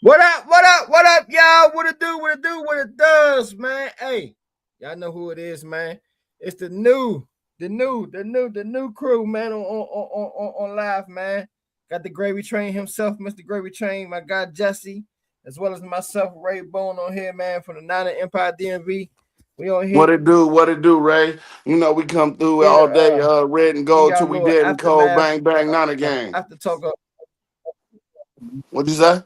What up? What up? What up, y'all? What it do? What it do? What it does, man? Hey, y'all know who it is, man. It's the new crew, man. On live, man. Got the Gravy Train himself, Mr. Gravy Train. My guy Jesse, as well as myself, Ray Bone on here, man, from the Niner Empire DMV. We on here. What it do? What it do, Ray? You know we come through Here all to day, red and give gold y'all till a we little dead and cold. aftermath, Bang bang, not a gang. after talk. What'd you say?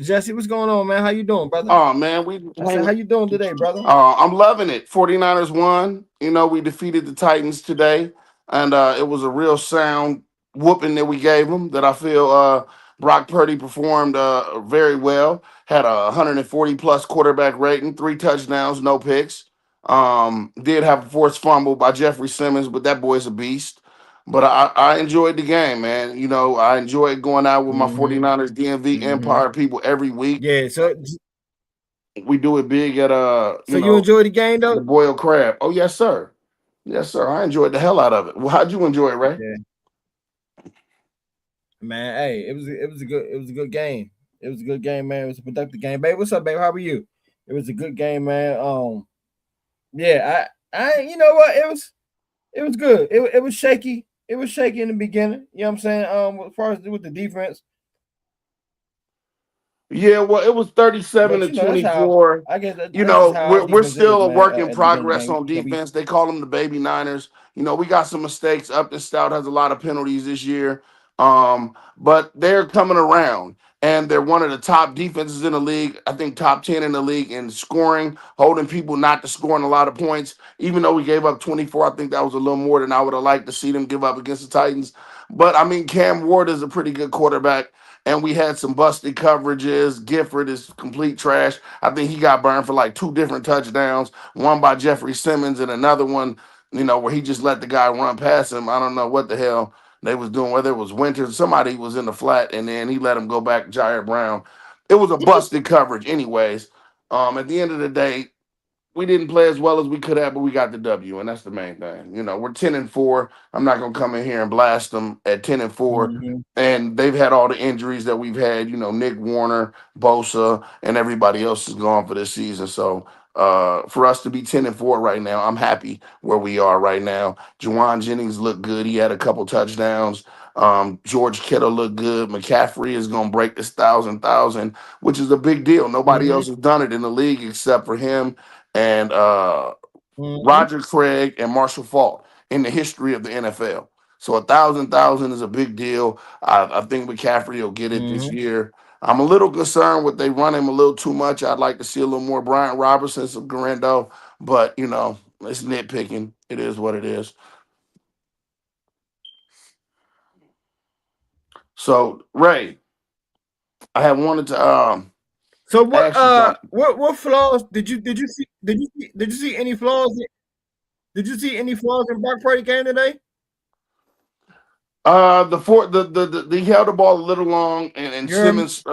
Jesse, what's going on, man? How you doing, brother? Oh man, we I said, how hang. you doing today, brother? I'm loving it. 49ers won. You know, we defeated the Titans today, and it was a real sound whooping that we gave them that I feel Brock Purdy performed very well. Had a 140 plus quarterback rating, 3 touchdowns, no picks. Did have a forced fumble by Jeffrey Simmons, but that boy's a beast. But I enjoyed the game, man. You know, I enjoyed going out with my Mm-hmm. 49ers DMV Mm-hmm. Empire people every week. Yeah. We do it big at So you enjoy the game the though? boiled crab. Oh yes, sir. Yes, sir. I enjoyed the hell out of it. Well, how'd you enjoy it, Ray? Yeah, man. Hey, it was a good game. It was a good game, man. It was a productive game, babe. What's up, babe? How are you? It was a good game, man. Yeah, you know what? It was good. It was shaky. It was shaky in the beginning. You know what I'm saying? As far as with the defense, Yeah, well, it was 37 but to you know that's how 24. I guess You that's just know, how our we're defense is, still a man. work in At the beginning of the progress game, on you know we. defense. They call them the baby Niners. You know, we got some mistakes. Upton Stout has a lot of penalties this year. But they're coming around and they're one of the top defenses in the league. I think top 10 in the league in scoring, holding people not to scoring a lot of points. Even though we gave up 24, I think that was a little more than I would have liked to see them give up against the Titans. But I mean, Cam Ward is a pretty good quarterback and we had some busted coverages. Gifford is complete trash. I think he got burned for like 2 different touchdowns, one by Jeffrey Simmons and another one, where he just let the guy run past him. I don't know what the hell they was doing, whether it was Winters, somebody was in the flat, and then he let him go back, Jair Brown. It was a busted coverage anyways. At the end of the day, we didn't play as well as we could have, but we got the W, and that's the main thing. You know, we're 10-4. I'm not gonna come in here and blast them at 10-4. Mm-hmm. And they've had all the injuries that we've had, Nick Warner, Bosa, and everybody else is gone for this season. So for us to be 10-4 right now, I'm happy where we are right now. Juwan Jennings looked good. He had a couple touchdowns. George Kittle looked good. McCaffrey is gonna break this thousand, which is a big deal. Nobody Mm-hmm. else has done it in the league except for him and Mm-hmm. Roger Craig and Marshall Faulk in the history of the NFL. So 1,000 is a big deal. I think McCaffrey will get it this Mm-hmm. year. I'm a little concerned with they run him a little too much. I'd like to see a little more Brian Robertson, some Garendo, but it's nitpicking. It is what it is. So Ray, I have wanted to So what ask you something. what flaws did you see any flaws? Did you see any flaws in Brock Purdy game today? The four the he held the ball a little long, and You heard me? Simmons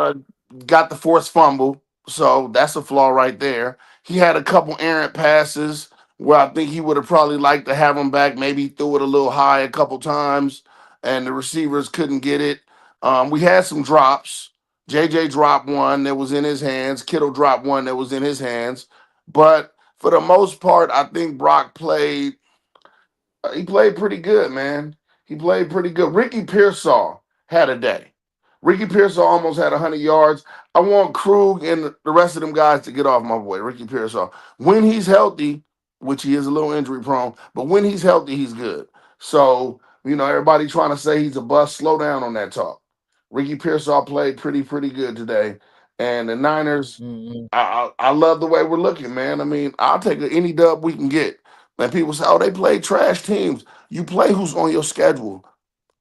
got the forced fumble, so that's a flaw right there. He had a couple errant passes where I think he would have probably liked to have him back. Maybe he threw it a little high a couple times, and the receivers couldn't get it. We had some drops. JJ dropped one that was in his hands. Kittle dropped one that was in his hands, but for the most part, I think Brock played he played pretty good, man. He played pretty good. Ricky Pearsall had a day. Ricky Pearsall almost had 100 yards. I want Krug and the rest of them guys to get off my boy, Ricky Pearsall. When he's healthy, which he is a little injury prone, but when he's healthy, he's good. So, everybody trying to say he's a bust, slow down on that talk. Ricky Pearsall played pretty good today. And the Niners, Mm-hmm. I love the way we're looking, man. I mean, I'll take any dub we can get. And people say, "Oh, they play trash teams." You play who's on your schedule.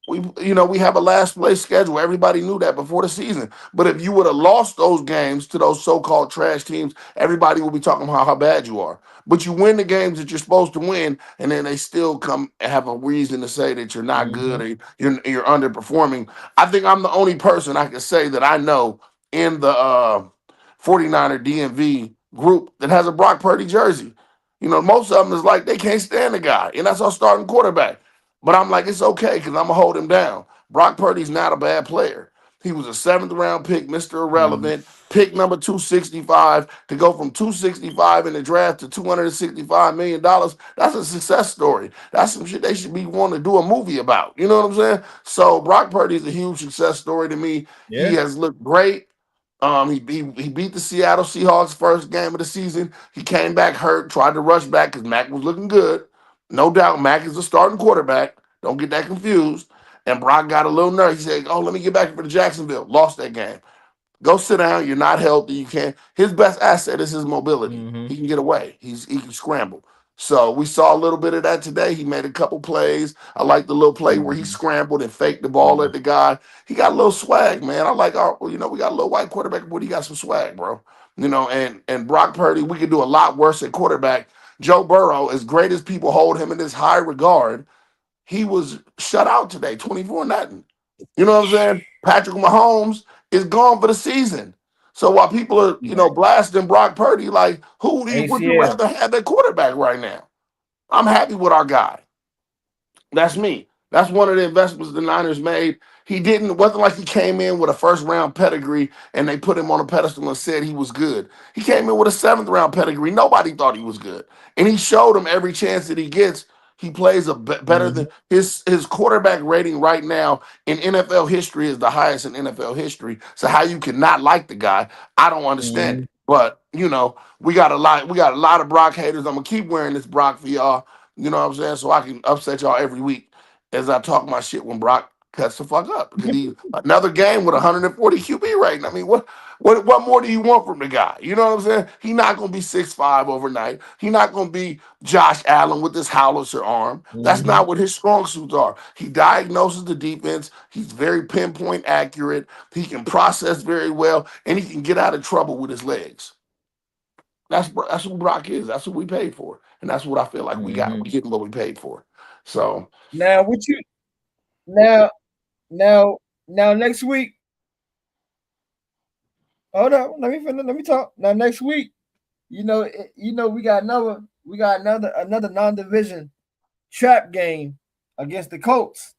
We have a last place schedule. Everybody knew that before the season. But if you would have lost those games to those so-called trash teams, everybody will be talking about how bad you are. But you win the games that you're supposed to win, and then they still come and have a reason to say that you're not good Mm-hmm. or you're underperforming. I think I'm the only person I can say that I know in the 49er DMV group that has a Brock Purdy jersey. Most of them is like they can't stand the guy, and that's our starting quarterback. But I'm like, it's okay because I'm gonna hold him down. Brock Purdy's not a bad player. He was a seventh round pick, Mr. Mhm. Irrelevant, pick number 265 to go from 265 in the draft to $265 million. That's a success story. That's some shit they should be wanting to do a movie about. You know what I'm saying? So Brock Purdy is a huge success story to me. He Yeah. has looked great. He beat the Seattle Seahawks first game of the season. He came back hurt, tried to rush back because Mac was looking good. No doubt, Mac is a starting quarterback. Don't get that confused. And Brock got a little nervous. He said, "Oh, let me get back for the Jacksonville." Lost that game. Go sit down. You're not healthy. You can't. His best asset is his mobility. Mhm. He can get away. He can scramble. So we saw a little bit of that today. He made a couple plays. I like the little play where he Mhm. scrambled and faked the ball at Mhm. the guy. He got a little swag, man. I like our, we got a little white quarterback, but he got some swag, bro. And Brock Purdy, we could do a lot worse at quarterback. Joe Burrow, as great as people hold him in this high regard, he was shut out today, 24 nothing. You know what I'm saying? Patrick Mahomes is gone for the season. So while people are, Right. blasting Brock Purdy, like, would you ACL. rather have that quarterback right now? I'm happy with our guy. That's me. That's one of the investments the Niners made. He didn't, it wasn't like he came in with a first round pedigree and they put him on a pedestal and said he was good. He came in with a seventh round pedigree. Nobody thought he was good. And he showed him every chance that he gets. He plays better Mhm. than his quarterback rating right now in NFL history is the highest in NFL history. So how you cannot like the guy, I don't understand Mhm. it. But we got a lot of Brock haters. I'm gonna keep wearing this Brock for y'all. You know what I'm saying? So I can upset y'all every week as I talk my shit when Brock cuts the fuck up. Because he another game with 140 QB rating. I mean, what more do you want from the guy? You know what I'm saying? He not gonna be 6'5" overnight. He not gonna be Josh Allen with this howitzer arm. That's not Mhm. what his strong suits are. He diagnoses the defense. He's very pinpoint accurate. He can process very well, and he can get out of trouble with his legs. That's who Brock is. That's what we paid for, and that's what I feel like we got. Mhm. We getting what we paid for. So Now, what you now now now next week? Hold on, let me finish. Let me talk. Now next week, we got another non-division trap game against the Colts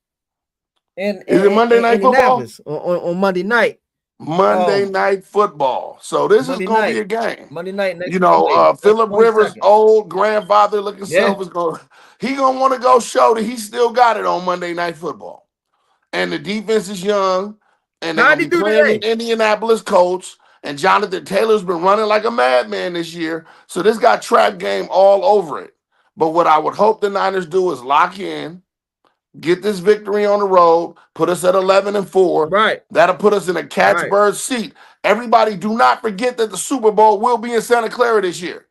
is it Monday in Night Football? Indianapolis on Monday night. Monday Um, Night Football. So this is Monday gonna be night, a game. Monday night next Monday. That's Philip Rivers' 22nd. old grandfather looking Yeah. self is gonna want to go show that he still got it on Monday Night Football. And the defense is young, and they're How'd gonna he be do playing today? in Indianapolis Colts. And Jonathan Taylor's been running like a madman this year. So this got trap game all over it. But what I would hope the Niners do is lock in, get this victory on the road, put us at 11-4. Right. That'll put us in a Right. catchbird seat. Everybody, do not forget that the Super Bowl will be in Santa Clara this year.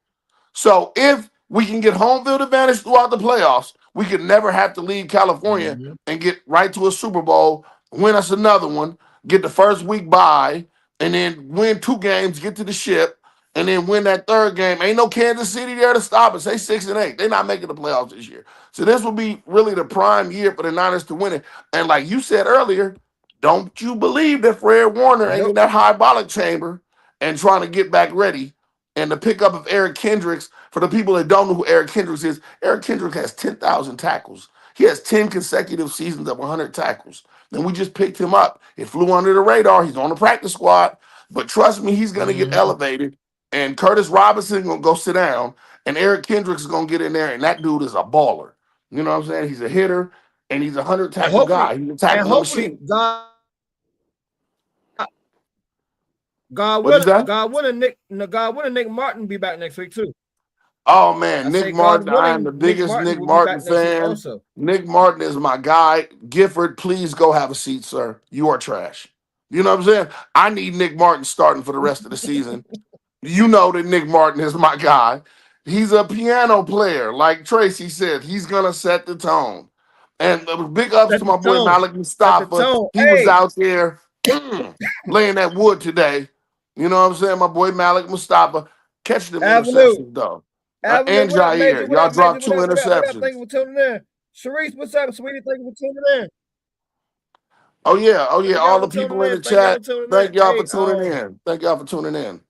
So if we can get home field advantage throughout the playoffs, we could never have to leave California Mhm. and get right to a Super Bowl, win us another one, get the first week bye, and then win two games, get to the ship, and then win that third game. Ain't no Kansas City there to stop us. They 6-8. They're not making the playoffs this year. So this will be really the prime year for the Niners to win it. And like you said earlier, don't you believe that Fred Warner ain't in Nope. that hyperbolic chamber and trying to get back ready, and the pickup of Eric Kendricks. For the people that don't know who Eric Kendricks is, Eric Kendricks has 10,000 tackles. He has 10 consecutive seasons of 100 tackles. And we just picked him up. It flew under the radar. He's on the practice squad. But trust me, he's going to get Mhm. elevated. And Curtis Robinson going to go sit down. And Eric Kendricks is going to get in there. And that dude is a baller. You know what I'm saying? He's a hitter. And he's a 100 And tackle hopefully, guy. He's a and tackling hopefully, machine. What is that? God willing, Nick Martin be back next week too. Oh I man, Nick say God Martin. I am willing, the Nick biggest Martin Nick will be Martin back next week fan. also. Nick Martin is my guy. Gifford, please go have a seat, sir. You are trash. You know what I'm saying? I need Nick Martin starting for the rest of the season. You know that Nick Martin is my guy. He's a piano player. Like Tracy said, he's going to set the tone. And big ups Set to the my boy tone. Malik Set the Mustafa. tone. He was Hey, out there laying that wood today. You know what I'm saying? My boy Malik Mustafa. Catch them Avenue. interceptions, though. Avenue, And what up, Major? Jair. What Y'all up, Major? dropped What two up? What up? What up? Thank interceptions. you for tuning in. Sharice, what's up, sweetie? Thank you for tuning in. Oh, yeah. Oh, yeah. Thank y'all All for the tuning people in in. the Thank y'all chat. for tuning in. Thank y'all for Hey, tuning in. Thank y'all for tuning in.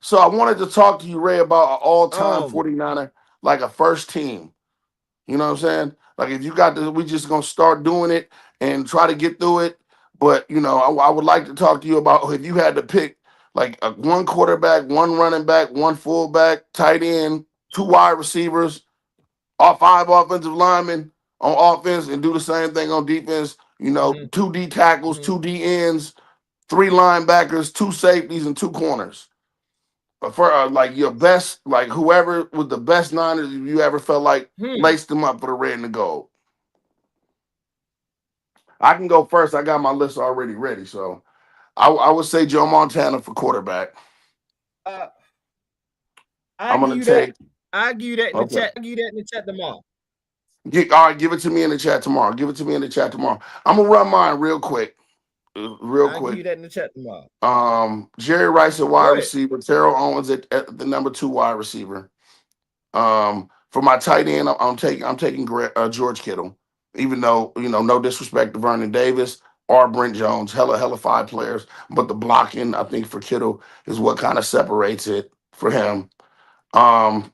So I wanted to talk to you, Ray, about an all-time um, 49er, like a first team. You know what I'm saying? Like if you got this, we just gonna start doing it and try to get through it. But I would like to talk to you about if you had to pick like one quarterback, one running back, one fullback, tight end, two wide receivers, all five offensive linemen on offense, and do the same thing on defense. Mm-hmm. Two D tackles, Mm-hmm. two D ends, three linebackers, two safeties, and two corners. But for like your best, like whoever was the best Niners you ever felt like Hmm. laced them up for the red and the gold. I can go first. I got my list already ready. So I would say Joe Montana for quarterback. Uh, I I'm give gonna you that. take I give you that in the okay. chat. I give you that in the chat tomorrow. All right, give it to me in the chat tomorrow. Give it to me in the chat tomorrow. I'm gonna run mine real quick. Real I give you quick. that in the chat tomorrow. Jerry Rice at wide Go ahead. receiver. Terrell Owens at the number two wide receiver. For my tight end, I'm taking George Kittle. Even though no disrespect to Vernon Davis or Brent Jones, hella five players, but the blocking I think for Kittle is what kind of separates it for him. Um,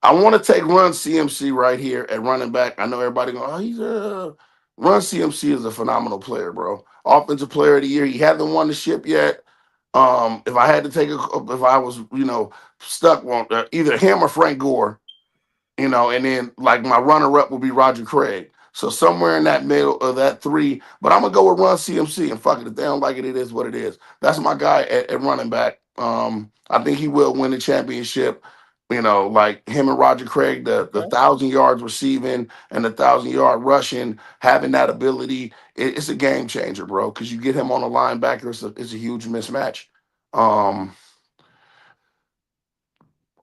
I want to take Run CMC right here at running back. I know everybody going, oh, he's a Run CMC is a phenomenal player, bro. Offensive player of the year. He hasn't won the ship yet. If I had to if I was, stuck on either him or Frank Gore, and then like my runner up would be Roger Craig. So somewhere in that middle of that three, but I'm gonna go with Run CMC and fuck it. If they don't like it, it is what it is. That's my guy at running back. I think he will win the championship. Like him and Roger Craig, the Okay. 1,000 yards receiving and the 1,000 yard rushing, having that ability, it's a game changer, bro. Because you get him on a linebacker, it's a huge mismatch. Um,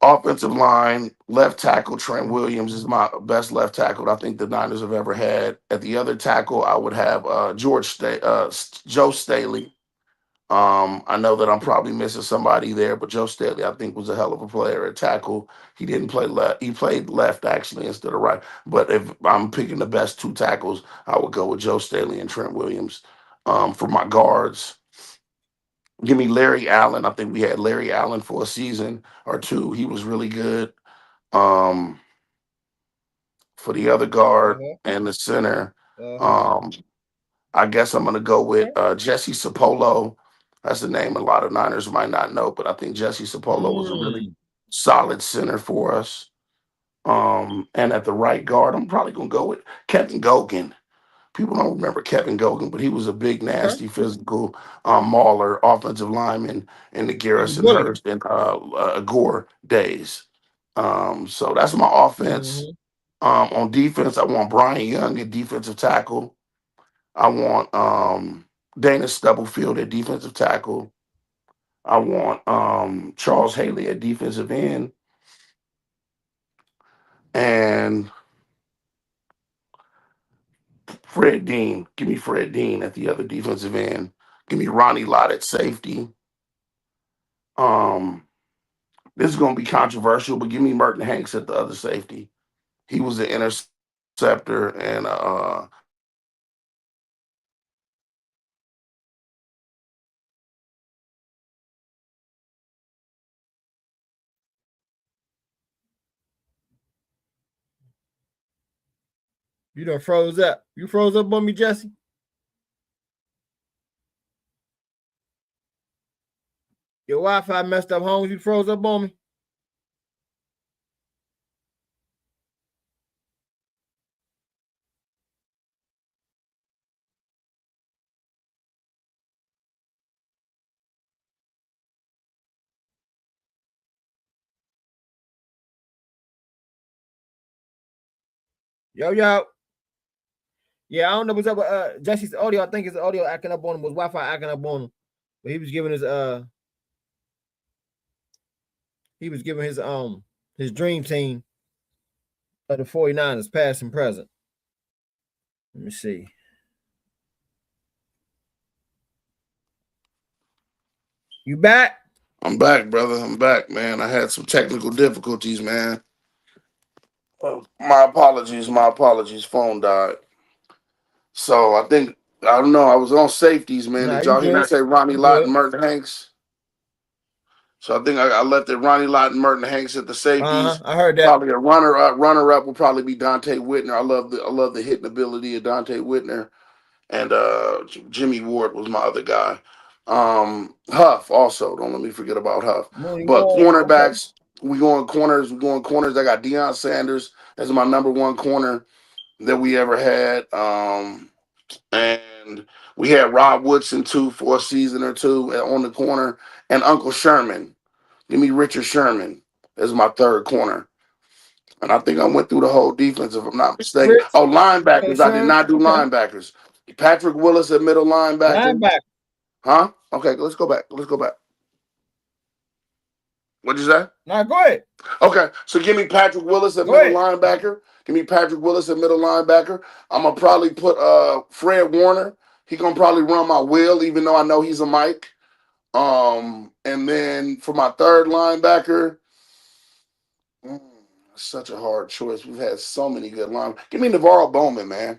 Offensive line, left tackle, Trent Williams is my best left tackle I think the Niners have ever had. At the other tackle, I would have Joe Staley. I know that I'm probably missing somebody there, but Joe Staley, I think, was a hell of a player at tackle. He didn't play left. He played left actually instead of right. But if I'm picking the best two tackles, I would go with Joe Staley and Trent Williams. For my guards, give me Larry Allen. I think we had Larry Allen for a season or two. He was really good. Um, for the other Uh guard huh. and the center, Uh huh. um, I guess I'm gonna go with Okay. Jesse Sapolo. That's the name a lot of Niners might not know, but I think Jesse Sapolo was a really Mm. solid center for us. And at the right guard, I'm probably gonna go with Kevin Gogan. People don't remember Kevin Gogan, but he was a big, Okay. nasty, physical mauler, offensive lineman in the He was Garrison bully. Hurst and Gore days. So that's my offense. Mm-hmm. On defense, I want Brian Young at defensive tackle. I want Dana Stubblefield at defensive tackle. I want Charles Haley at defensive end. And Fred Dean. Give me Fred Dean at the other defensive end. Give me Ronnie Lott at safety. Um, this is going to be controversial, but give me Merton Hanks at the other safety. He was an interceptor and You done froze up. You froze up on me, Jesse. Your Wi-Fi messed up, Holmes. You froze up on me. Yo, yo. Yeah, I don't know what's up with Jesse's audio. I think his audio acting up on him. Was Wi-Fi acting up on him? But he was giving his dream team of the 49ers, past and present. Let me see. You back? I'm back, brother. I'm back, man. I had some technical difficulties, man. My apologies. My apologies. Phone died. So I don't know. I was on safeties, man. Nah, Did you y'all hear me good. say Ronnie You Lott good. and Merton Hanks? So I think I left it Ronnie Lott and Merton Hanks at the Uh-huh. safeties. I heard that. Probably a runner up. Runner up will probably be Dante Whitner. I love the hitting ability of Dante Whitner, and Jimmy Ward was my other guy. Huff also. Don't let me forget about Huff. Mooney But Ward. Okay. cornerbacks, we going corners. We going corners. I got Deion Sanders as my number one corner that we ever had. And we had Rob Woodson too for a season or two on the corner, and Uncle Sherman. Give me Richard Sherman as my third corner. And I think I went through the whole defense, if I'm not mistaken. Rich. Oh, Okay, linebackers. I did Sherm. not do Okay. linebackers. Patrick Willis at middle linebacker. Linebacker. Huh? Okay, let's go back. Let's go back. What'd you say? Now go ahead. Okay, so give me Patrick Willis at Go middle ahead. linebacker. Give me Patrick Willis at middle linebacker. I'm gonna probably put Fred Warner. He gonna probably run my wheel, even though I know he's a Mike. And then for my third linebacker, mm, such a hard choice. We've had so many good line. Give me Navarro Bowman, man.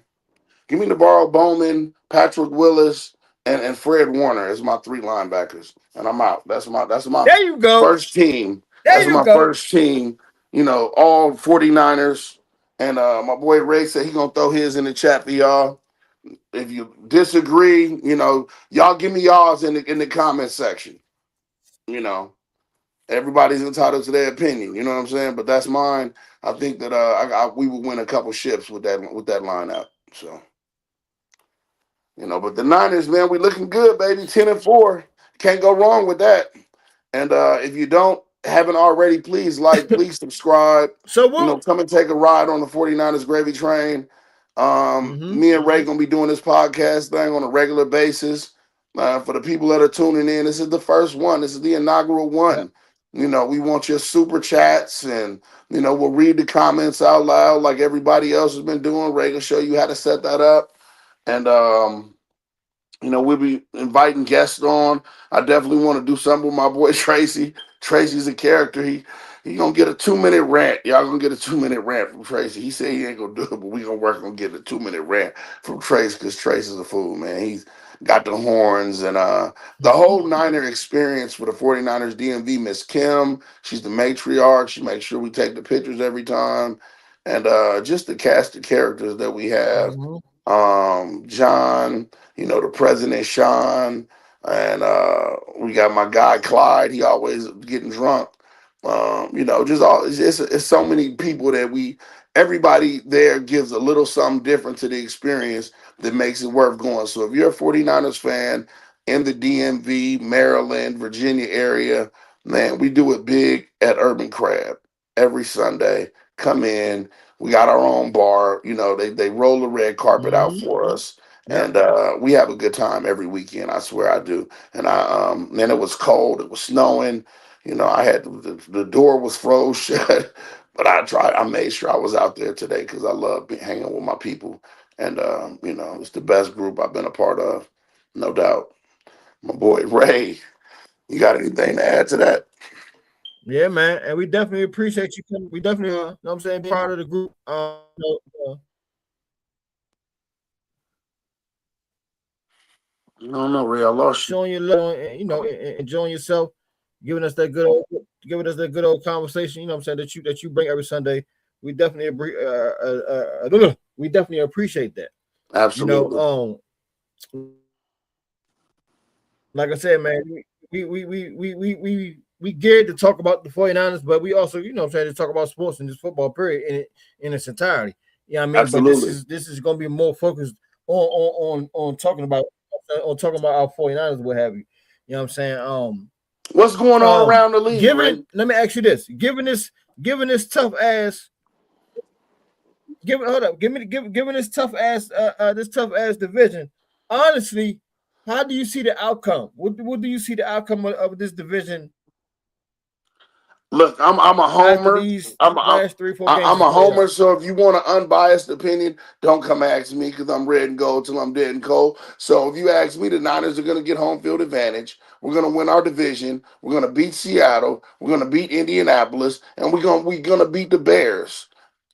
Give me Navarro Bowman, Patrick Willis, and Fred Warner as my three linebackers. And I'm out. That's my There you go. first team. There That's you my go. first team. All 49ers. And my boy Ray said he gonna throw his in the chat for y'all. If you disagree, y'all give me y'all's in the comment section. You know, everybody's entitled to their opinion. You know what I'm saying? But that's mine. I think that we would win a couple ships with that lineup. So. But the Niners, man, we looking good, baby. 10-4. Can't go wrong with that. And if you haven't already, please like, please subscribe. So what? Come and take a ride on the 49ers gravy train. Mm-hmm. Me and Ray gonna be doing this podcast thing on a regular basis. For the people that are tuning in, this is the first one. This is the inaugural Yeah. one. We want your super chats, and we'll read the comments out loud like everybody else has been doing. Ray will show you how to set that up. And we'll be inviting guests on. I definitely want to do something with my boy Tracy. Tracy's a character. He gonna get a 2-minute rant. Y'all gonna get a 2-minute rant from Tracy. He said he ain't gonna do it, but we gonna work on getting a 2-minute rant from Tracy because Tracy's a fool, man. He's got the horns and the whole Niner experience for the 49ers DMV. Miss Kim, she's the matriarch. She makes sure we take the pictures every time. And just the cast of characters that we have. Mm-hmm. John, the president Sean, and we got my guy Clyde. He always getting drunk. Just all it's so many people that everybody there gives a little something different to the experience that makes it worth going. So if you're a 49ers fan in the DMV, Maryland, Virginia area, man, we do it big at Urban Crab every Sunday. Come in. We got our own bar. They roll the red carpet out Mm-hmm. for us, Yep. and we have a good time every weekend. I swear I do. And man, it was cold. It was snowing. I had the door was froze shut, but I made sure I was out there today because I love hanging with my people, and it's the best group I've been a part of, no doubt. My boy Ray, you got anything to add to that? Yeah, man. And we definitely appreciate you coming. We definitely, know what I'm saying, part of the group. I don't know, Ray. I lost you. Showing your love, and, enjoying yourself, giving us that good old conversation. You know what I'm saying, that you bring every Sunday. We definitely we definitely appreciate that. You know, Absolutely. like I said, man, we geared to talk about the 49ers, but we also, what I'm saying, to talk about sports and just football period in its entirety. You know what I mean? But this Absolutely. is gonna be more focused on talking about our 49ers, what have you. You know what I'm saying? What's going on around the league, Ray? Let me ask you this. Given this tough ass, given this tough ass division, honestly, how do you see the outcome? What do you see the outcome of this division Look, I'm a after homer. these I'm I'm last 3 4 games I'm is a played homer. out? So if you want an unbiased opinion, don't come ask me because I'm red and gold till I'm dead and cold. So if you ask me, the Niners are going to get home field advantage. We're going to win our division. We're going to beat Seattle. We're going to beat Indianapolis, and we're going to beat the Bears.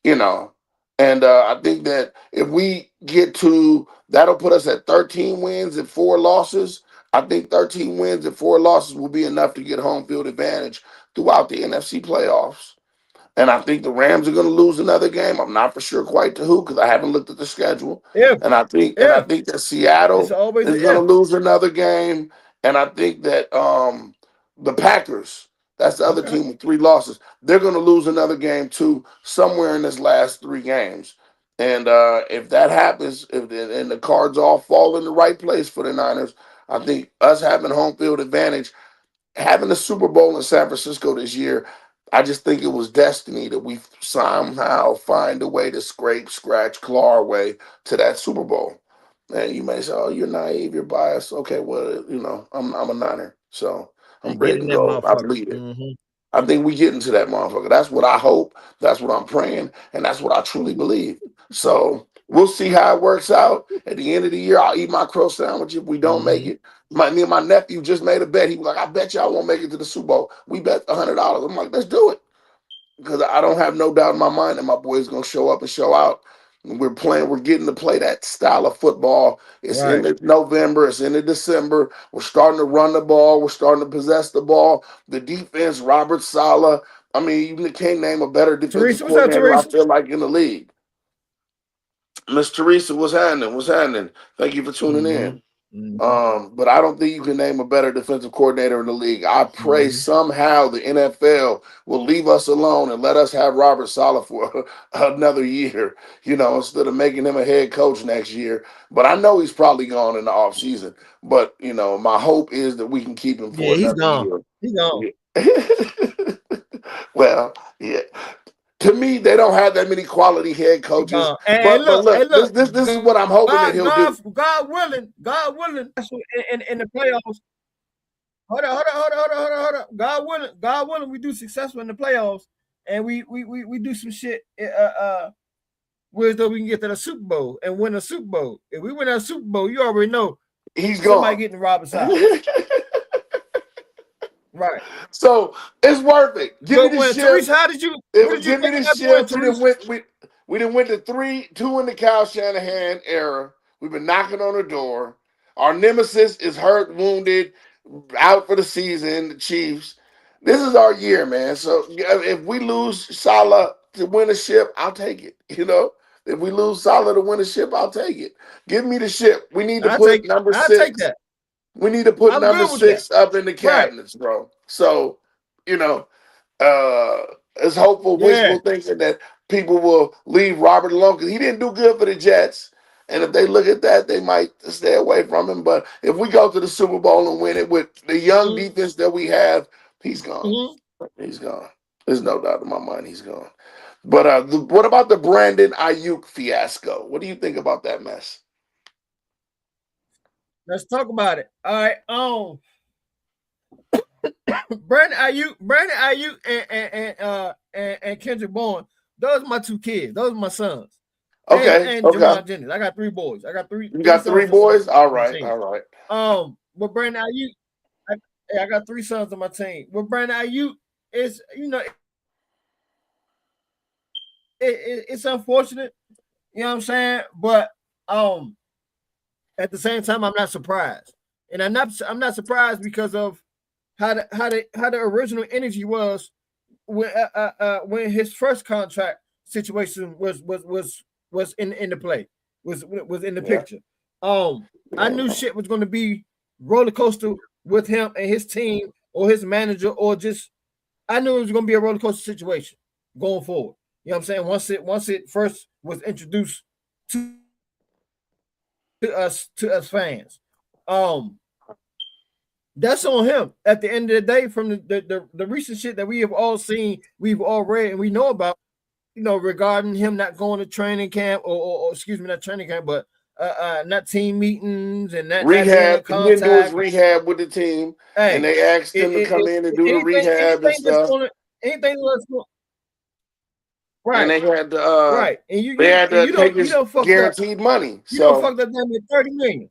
You know, and I think that if we get to that'll put us at 13 wins and 4 losses. I think 13 wins and 4 losses will be enough to get home field advantage throughout the NFC playoffs. And I think the Rams are going to lose another game. I'm not for sure quite to who because I haven't looked at the schedule. If, And I if, think that it's Seattle always is an going to if. lose another game. And I think that the Packers, that's the other Okay. team with 3 losses, they're going to lose another game too somewhere in this last 3 games. And if that happens, if and the cards all fall in the right place for the Niners, I think us having home field advantage, having the Super Bowl in San Francisco this year, I just think it was destiny that we somehow find a way to scrape, scratch, claw our way to that Super Bowl. And you may say, "Oh, you're naive, you're biased." Okay, well, I'm a Niner, so I'm And get ready in to that go. I motherfucker. believe it. I think we get into that motherfucker. That's what I hope. That's what I'm praying, and that's what I truly believe. So we'll see how it works out. At the end of the year, I'll eat my crow sandwich if we don't make it. Me and my nephew just made a bet. He was like, "I bet y'all won't make it to the Super Bowl." We bet $100. I'm like, "Let's do it," because I don't have no doubt in my mind that my boy's gonna show up and show out. We're playing. We're getting to play that style of football. It's in Right. the November. It's in the December. We're starting to run the ball. We're starting to possess the ball. The defense, Robert Saleh. I mean, you can't name a better defensive Teresa, what's up, coordinator I Teresa? feel like in the league. Miss Teresa, what's happening? What's happening? Thank you for tuning Mm-hmm. in. Mm-hmm. But I don't think you can name a better defensive coordinator in the league. I pray Mm-hmm. somehow the NFL will leave us alone and let us have Robert Saleh for another year, instead of making him a head coach next year. But I know he's probably gone in the offseason. But, my hope is that we can keep him Yeah, for he's another gone. year. He's gone. Yeah. Well, yeah. To me, they don't have that many quality head He coaches. gone. And But look, look, hey, look. this is what I'm hoping that he'll do. God willing. That's what, in the playoffs. Hold on. God willing, we do successful in the playoffs, and we do some shit. Whereas though we can get to the Super Bowl and win a Super Bowl. If we win a Super Bowl, you already know He's somebody gone. getting robbed side. Right. So it's worth it. Give me But the when ship. Teresa, It what would did you give me think of the that boy, ship. Teresa? We didn't win the 3-2 in the Kyle Shanahan era. We've been knocking on the door. Our nemesis is hurt, wounded, out for the season. The Chiefs. This is our year, man. So if we lose Salah to win a ship, I'll take it. If we lose Salah to win a ship, I'll take it. Give me the ship. We need to put number I take six. that. We need to put I'm number good with that. six up in the Right. cabinets, bro. So, you know, uh, it's hopeful, Yeah. wishful thinking that people will leave Robert alone because he didn't do good for the Jets. And if they look at that, they might stay away from him. But if we go to the Super Bowl and win it with the young defense that we have, he's gone. Mm-hmm. He's gone. There's no doubt in my mind he's gone. But what about the Brandon Ayuk fiasco? What do you think about that mess? Let's talk about it. All right. Brandon Ayuk, and Kendrick Bourne. Those are my two kids. Those are my sons. Okay, And okay. Jamar Jennings. I got three boys. I got You three got three sons on boys? All my right, team. all right. But Brandon Ayuk, I got three sons on my team. With Brandon Ayuk, is it's unfortunate. You know what I'm saying? But um, at the same time, I'm not surprised, and I'm not surprised because of how the original energy was when his first contract situation was in the play, was in the Yeah, picture. I yeah. knew shit was going to be roller coaster with him and his team or his manager, or just I knew it was going to be a roller coaster situation going forward. You know what I'm saying? Once it first was introduced to us fans, um, that's on him. At the end of the day, from the recent shit that we have all seen, we've all read, and we know about, regarding him not going to training camp, or excuse me, not training camp, but not team meetings, and not being in Rehab. He didn't do his contact. rehab with the team, and Hey, they asked him to come it in and do the anything rehab and anything that's stuff. going to anything that's going And right, right, and you they you had to you take don't you his don't fucked up guaranteed money. you don't So fucked up damn near 30 million.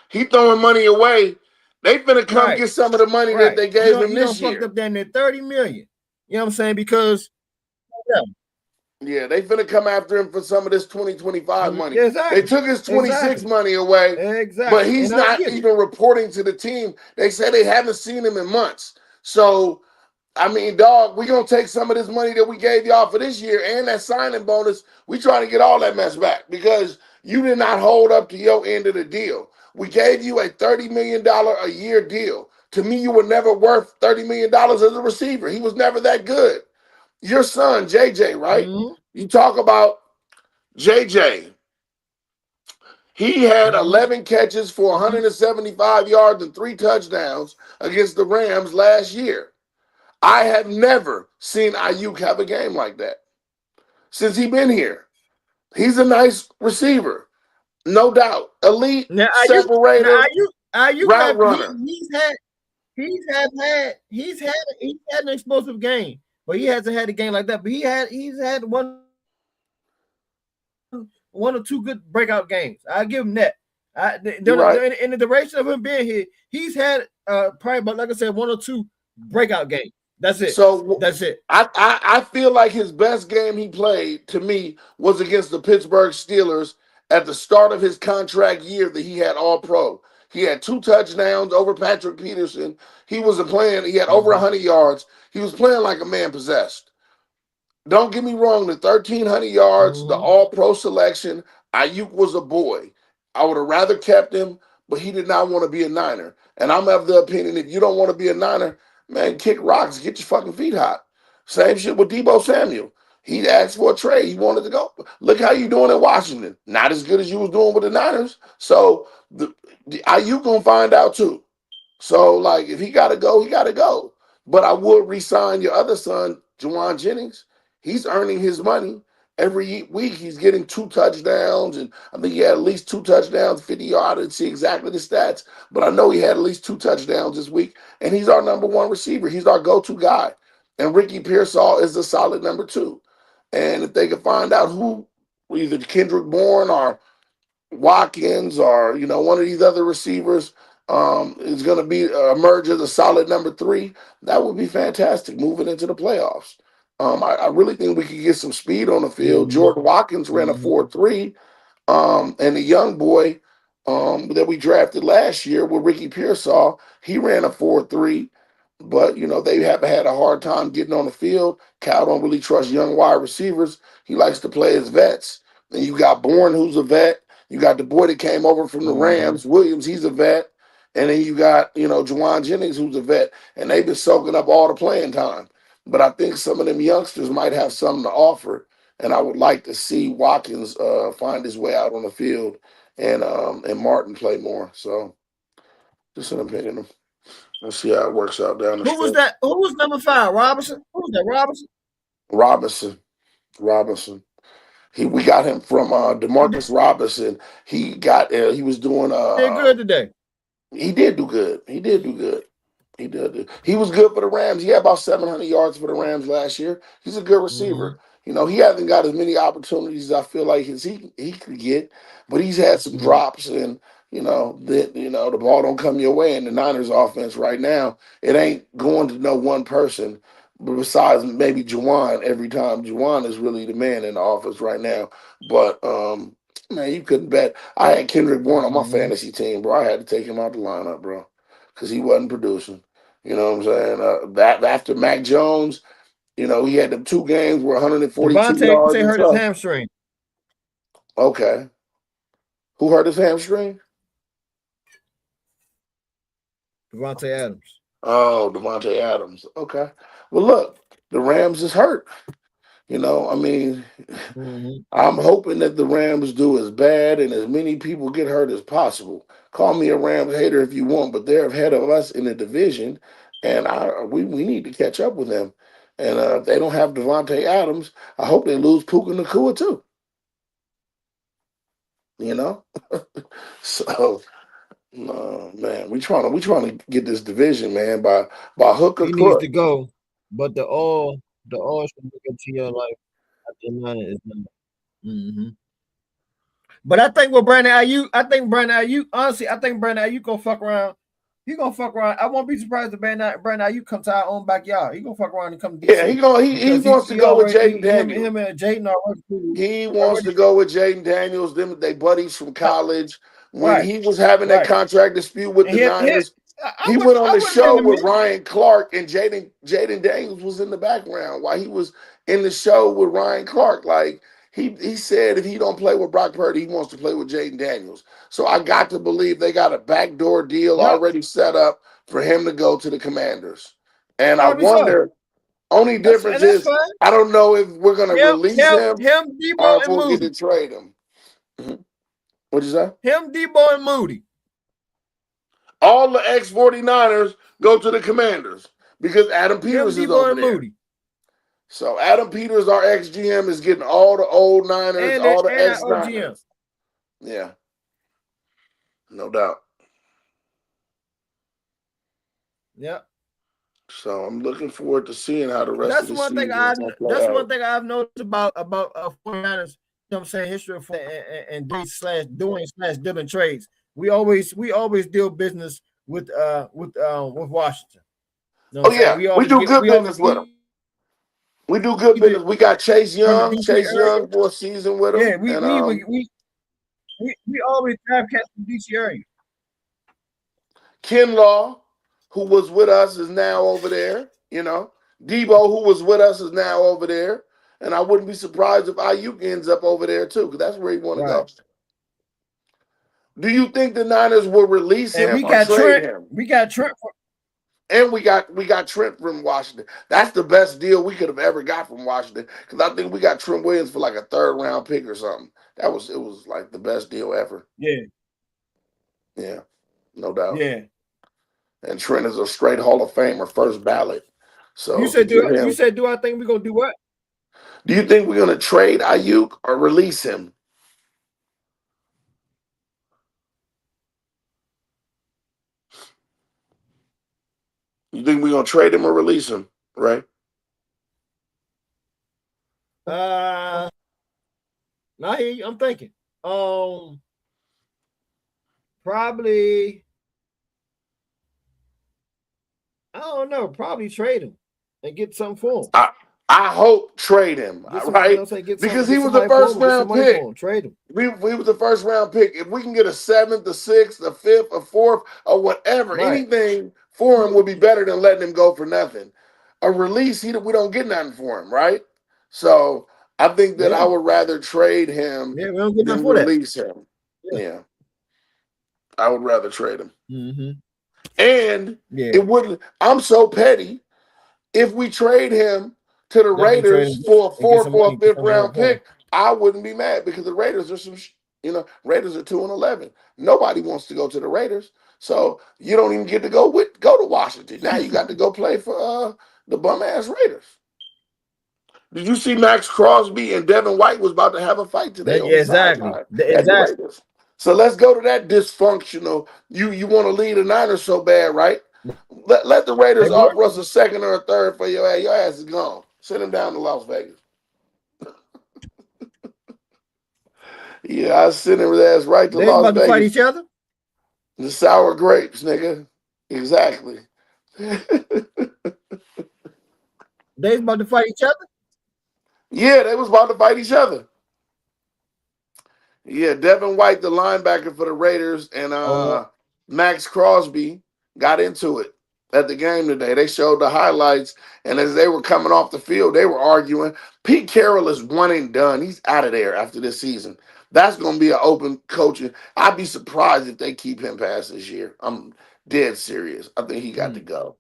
he throwing money away. They finna come Right, get some of the money that right. they You gave don't him you don't this fucked year. up damn near 30 million. You know what I'm saying? Because yeah, Yeah, they finna come after him for some of this 2025 money. Yeah, They exactly, took his 26 exactly, money away, but exactly. he's And I not get it. even reporting to the team. They say they haven't seen him in months. So, I mean, dog, we gonna take some of this money that we gave y'all for this year and that signing bonus. We trying to get all that mess back because you did not hold up to your end of the deal. We gave you a $30 million a year deal. To me, you were never worth $30 million as a receiver. He was never that good. Your son, JJ, right? Mm-hmm, You talk about JJ. He had mm-hmm, 11 catches for mm-hmm. 175 yards and 3 touchdowns against the Rams last year. I have never seen Ayuk have a game like that since he been here. He's a nice receiver, no doubt. Elite Now separator, Ayuk route have runner. he's had an explosive game, but he hasn't had a game like that. But he's had one or two good breakout games. I give him that. In the You're right. duration of him being here, he's had probably, but like I said, one or two breakout games. That's it. So That's it. I feel like his best game he played to me was against the Pittsburgh Steelers at the start of his contract year that he had all pro. He had 2 touchdowns over Patrick Peterson. He wasn't playing, he had over Mm-hmm. 100 yards. He was playing like a man possessed. Don't get me wrong, the 1,300 yards, the Mm-hmm. all pro selection, Ayuk was a boy. I would have rather kept him, but he did not want to be a Niner. And I'm of the opinion if you don't want to be a Niner, man, kick rocks, get your fucking feet hot. Same shit with Debo Samuel. He asked for a trade. He wanted to go. Look how you doing in Washington. Not as good as you was doing with the Niners. So the Ayuk gonna find out too. So, like, if he got to go, he got to go. But I would resign your other son, Juwan Jennings. He's earning his money every week. He's getting 2 touchdowns, and I think he had at least 2 touchdowns, 50 yards. I didn't see exactly the stats, but I know he had at least 2 touchdowns this week. And he's our number one receiver. He's our go-to guy. And Ricky Pearsall is the solid number two. And if they can find out who, either Kendrick Bourne or Watkins or one of these other receivers is going to be emerge as a solid number three, that would be fantastic moving into the playoffs. I really think we could get some speed on the field. Mm-hmm. Jordan Watkins ran a Mm-hmm. 4.3, and the young boy that we drafted last year with Ricky Pearsall, he ran a 4.3. But they have had a hard time getting on the field. Cal don't really trust young wide receivers. He likes to play as vets. And you got Bourne, who's a vet. You got the boy that came over from the Mm-hmm. Rams, Williams, he's a vet. And then you got, Juwan Jennings, who's a vet. And they've been soaking up all the playing time. But I think some of them youngsters might have something to offer. And I would like to see Watkins find his way out on the field and Martin play more. So just an opinion. Let's see how it works out down the Who was stretch. that? Who was number five? Robinson. Who was that? Robinson. Robinson. Robinson. We got him from He did, Demarcus Robinson. He was doing he did good today. he did do good. He did do good. He did. He was good for the Rams. He had about 700 yards for the Rams last year. He's a good receiver. Mm-hmm. He hasn't got as many opportunities as I feel like as he could get, but he's had some Mm-hmm. drops and the ball don't come your way in the Niners offense right now. It ain't going to no one person, but besides maybe Juwan every time. Juwan is really the man in the offense right now. But man, you couldn't bet. I had Kendrick Bourne on my Mm-hmm. fantasy team, bro. I had to take him out the lineup, bro, because he wasn't producing. You know what I'm saying? That after Mac Jones, he had them 2 games where 142 Devontae yards hurt and his tough. hamstring. Okay. Who hurt his hamstring? Devontae Adams. Oh, Devontae Adams. Okay. Well, look, the Rams is hurt. I mean, Mm-hmm. I'm hoping that the Rams do as bad and as many people get hurt as possible. Call me a Rams hater if you want, but they're ahead of us in the division, and we need to catch up with them. And if they don't have Devontae Adams, I hope they lose Puka Nakua too. You know, so man, we trying to get this division, man, by hook or He needs crook. to go, but the all should look into your life at the minute is number. Mm-hmm. But I think with Brandon Ayuk, honestly, I think Brandon Ayuk gonna fuck around. He gonna fuck around. I won't be surprised if Brandon you come to our own backyard. He gonna fuck around and come to Yeah, DC he because wants to he go with already Jaden Daniels. him and Jaden He wants already to go with Jaden Daniels. Them they buddies from college. When right he was having that right. contract dispute with And the Niners, he went on I the wouldn't been show to me. with Ryan Clark, and Jaden Daniels was in the background while he was in the show with Ryan Clark. Like he said, if he don't play with Brock Purdy, he wants to play with Jaden Daniels. So I got to believe they got a backdoor deal Yep, already set up for him to go to the Commanders. And I probably so. wonder. Only difference That's is fine. I don't know if we're gonna release him Debo or if and we'll get to Moody. trade him. Mhm. What'd you say? Debo and Moody. All the ex 49ers go to the Commanders because Adam Peters is Debo over and there. Moody. So Adam Peters, our ex GM, is getting all the old Niners, And all the our ex OGM. Niners. Yeah, no doubt. Yep. So I'm looking forward to seeing how the rest of That's the one thing season is going to play out. I've noticed about 49ers, you know what I'm saying, history of and doing slash dealing trades. We always deal business with Washington. You know what Oh I'm saying? yeah, we do good We always business with them. We do good either business. We got from the DC Chase area. Young for a season with Yeah, him, and we always have cats from DC area. Kinlaw, who was with us, is now over there. Debo, who was with us, is now over there. And I wouldn't be surprised if Ayuk ends up over there too, because that's where he want to Right. go. Do you think the Niners will release And him we or got trade Trent. him? We got Trent. And we got Trent from Washington. That's the best deal we could have ever got from Washington, because I think we got Trent Williams for like a third round pick or something. It was like the best deal ever. Yeah. Yeah, no doubt. Yeah. And Trent is a straight Hall of Famer, first ballot. So to get You him, said do I think we're gonna do what? do you think we're gonna trade Ayuk or release him? You think we're gonna trade him or release him? Right? Uh now I'm thinking. Probably I don't know, probably trade him and get something for him. I I hope trade him, Get some, right? Because he get was a somebody for first him, get some round money for pick. him, trade him. We was the first round pick. If we can get a seventh, a sixth, a fifth, a fourth, or whatever, Right. anything for him would be better than letting him go for nothing. A release, we don't get nothing for him, right? So I think that I Yeah. would rather trade him Yeah, we don't get nothing than for that. release him. Yeah. Yeah, I would rather trade him. Mm-hmm. And Yeah. it wouldn't. I'm so petty. If we trade him to the Definitely trade Raiders him for a and get fourth some or a money, get fifth some more round for him. pick, I wouldn't be mad because the Raiders are Raiders are 2-11. Nobody wants to go to the Raiders, so you don't even get to go to Washington. Now you got to go play for the bum ass Raiders. Did you see Max Crosby and Devin White was about to have a fight today on Yeah, the exactly. sideline at the Exactly. Raiders? So let's go to that dysfunctional. You want to lead the Niners so bad, right? Let the They Raiders would. offer us a second or a third for your ass. Your ass is gone. Send him down to Las Vegas. Yeah, I send his ass right to They's Las about to fight Vegas. each other. The sour grapes, nigga. Exactly. They's about to fight each other. Yeah, they was about to fight each other. Yeah, Devin White, the linebacker for the Raiders, and Oh, Max Crosby got into it at the game today. They showed the highlights, and as they were coming off the field, they were arguing. Pete Carroll is one and done. He's out of there after this season. That's going to be an open coaching. I'd be surprised if they keep him past this year. I'm dead serious. I think he got to hmm. go.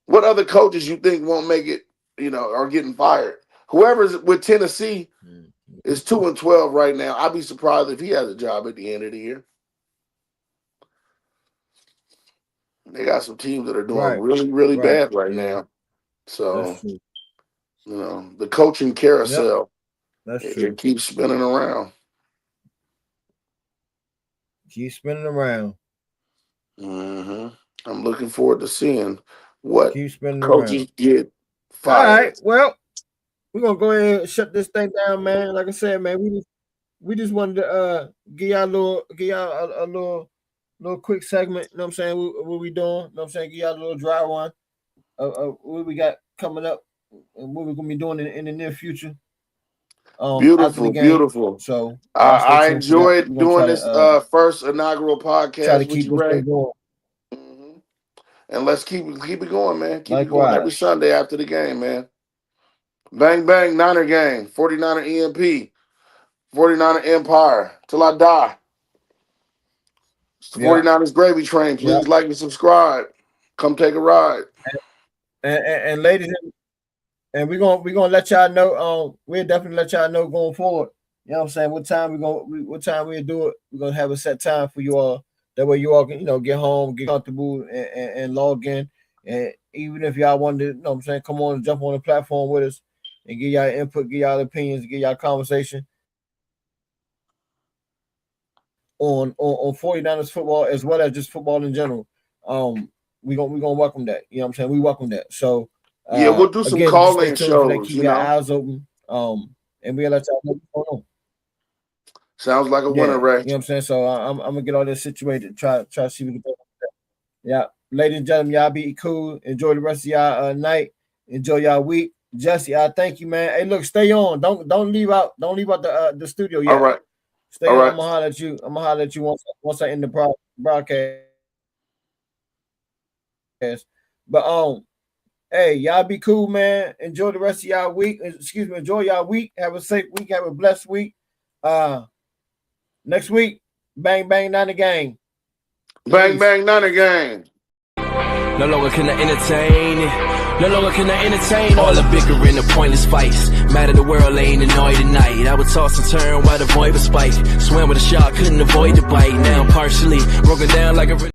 What other coaches you think won't make it, are getting fired? Whoever's with Tennessee is 2-12 right now. I'd be surprised if he has a job at the end of the year. They got some teams that are doing Right. really, really Right. bad right Yeah, now. that's So, true. the coaching Yep, carousel, that's it true. keeps spinning around. Keep spinning around. hmm I'm looking forward to seeing what Keep spinning around. coaches get All right. fired. Well, we're gonna go ahead and shut this thing down, man. Like I said, man, we just wanted to give y'all a little little quick segment. You know what I'm saying? What we doing? You know what I'm saying? Give y'all a little dry one of what we got coming up and what we're gonna be doing in the near future. After the Beautiful, game. beautiful. So y'all stay I tuned for that. enjoyed We're gonna doing this first inaugural try to podcast with keep you, this Ray. thing going. hmm And let's keep it going, man. Keep it going every Likewise. Sunday after the game, man. Bang bang Niner gang, 49er EMP, 49er Empire, till I die. It's the Yeah. 49ers gravy train. Yeah. Please like and subscribe. Come take a ride. And ladies and we're gonna let y'all know. We'll definitely let y'all know going forward. You know what I'm saying? What time we'll do it. We're gonna have a set time for you all. That way you all can, get home, get comfortable and log in. And even if y'all want to, what I'm saying, come on and jump on the platform with us and get y'all input, get y'all opinions, get y'all conversation on 49ers football as well as just football in general. We gonna welcome that. You know what I'm saying? We welcome that. So Yeah, we'll do some again, just stay call-in tuned for that. shows, Keep your you know. eyes open. And we'll let y'all know what's going on. Sounds like a Yeah, winner, Ray. you know what I'm saying. So I'm gonna get all this situated. Try to see what we can do. Yeah, ladies and gentlemen, y'all be cool. Enjoy the rest of y'all night. Enjoy y'all week. Jesse, I thank you, man. Hey, look, stay on. Don't leave out. Don't leave out the studio All yet. right. Stay All on. right. I'm gonna holler at you. Once I end the broadcast. But hey, y'all be cool, man. Enjoy the rest of y'all week. Excuse me. Enjoy y'all week. Have a safe week. Have a blessed week. Next week, bang bang Niner gang. Bang Peace. bang Niner gang. No longer can I entertain. No longer can I entertain all the bickering and pointless fights. Mad at the world, ain't annoyed tonight. I would toss and turn while the void was spike. Swam with a shark, couldn't avoid the bite. Now I'm partially broken down like a